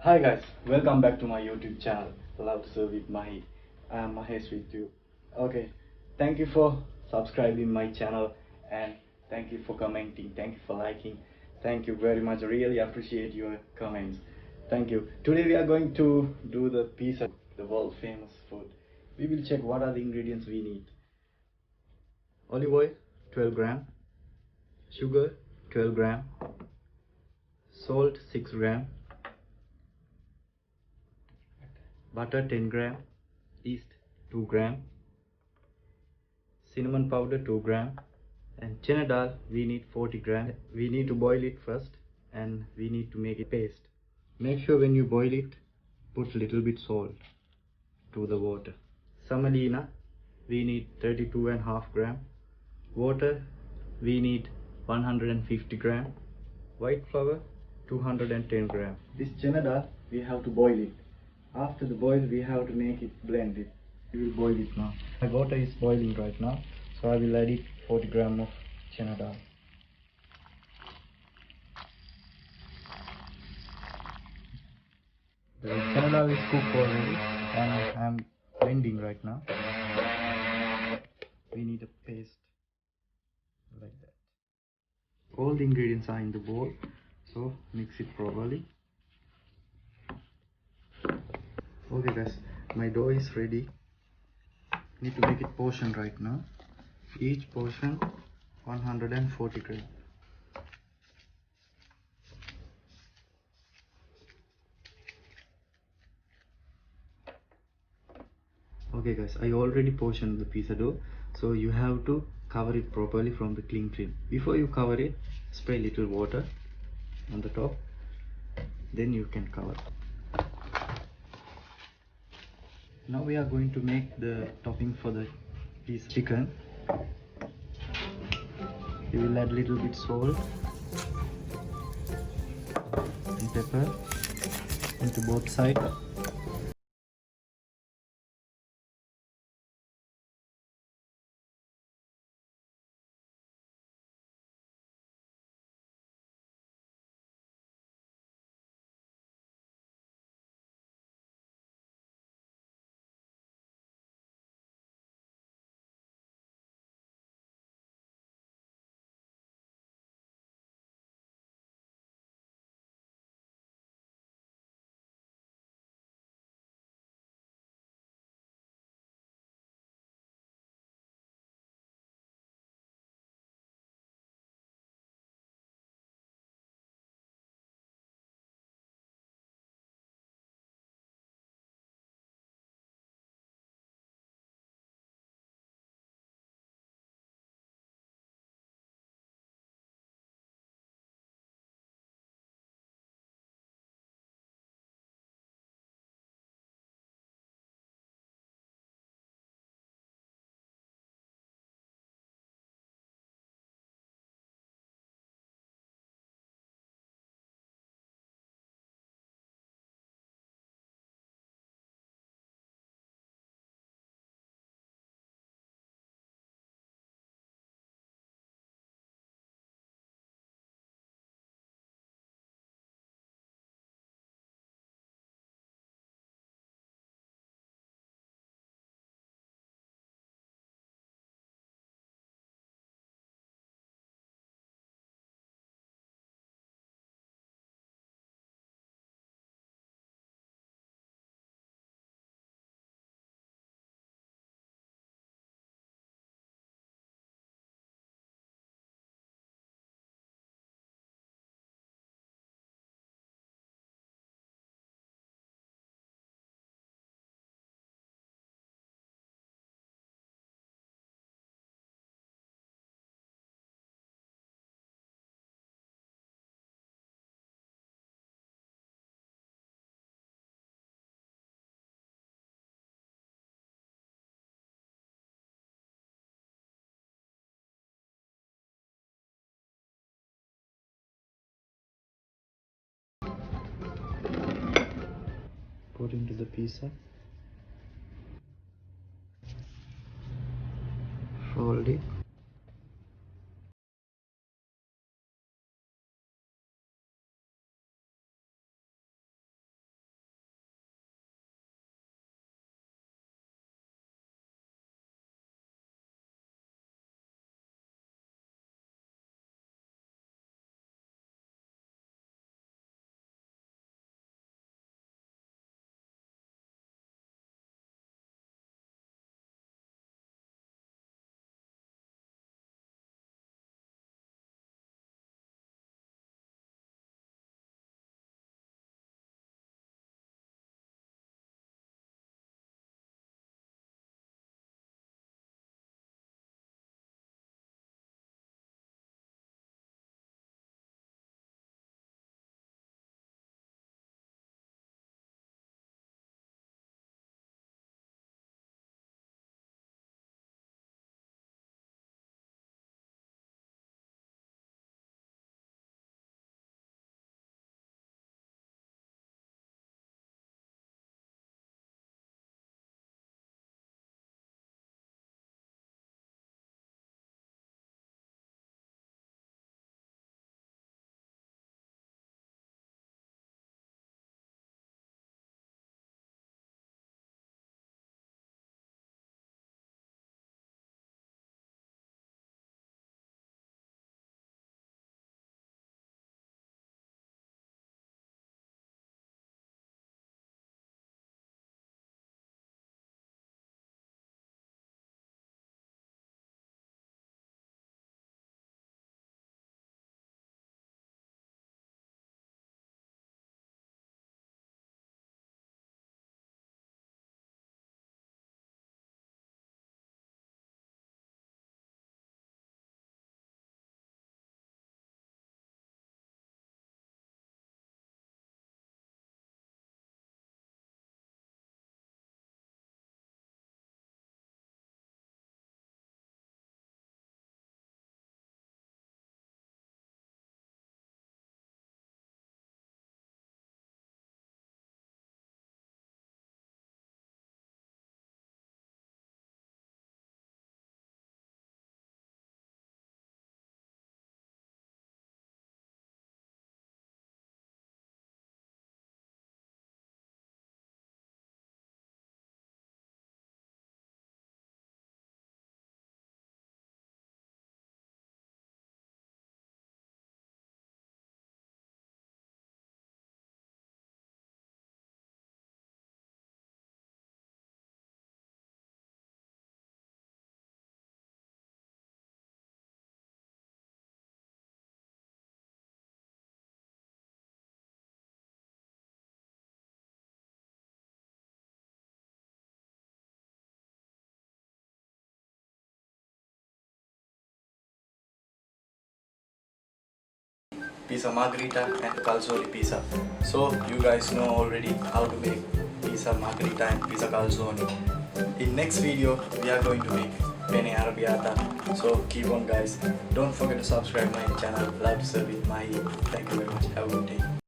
Hi guys, welcome back to my YouTube channel. Love to serve with Mahi. I'm Mahesh with you. Okay, thank you for subscribing my channel and thank you for commenting. Thank you for liking. Thank you very much. I really appreciate your comments. Thank you. Today we are going to do the pizza, the world famous food. We will check what are the ingredients we need. Olive oil 12 gram, sugar 12 gram, salt 6 gram, butter 10 gram, yeast 2 gram, cinnamon powder 2 gram, and chana dal we need 40 gram. We need to boil it first and we need to make it paste. Make sure when you boil it, put little bit salt to the water. Semolina we need 32.5 gram. Water we need 150 gram. White flour 210 gram. This chana dal we have to boil it. After the boil we have to make it blend it. We will boil it now. My water is boiling right now, so I will add it 40 gram of chana dal. The chana dal is cooked already and I am blending right now. We need a paste like that. All the ingredients are in the bowl, so mix it properly. Okay guys, my dough is ready. Need to make it portion right now. Each portion 140 gram. Okay guys, I already portioned the pizza dough, so you have to cover it properly from the cling film. Before you cover it, spray little water on the top, then you can cover. Now we are going to make the topping for the piece chicken. You will add little bit salt and pepper into both sides. Put into the pizza. Fold it. pizza margherita and calzone pizza. So you guys know already how to make pizza margherita and pizza calzone. In next video we are going to make penne arrabbiata. So keep on guys. Don't forget to subscribe my channel. Love to serve it. My Thank you very much. Have a good day.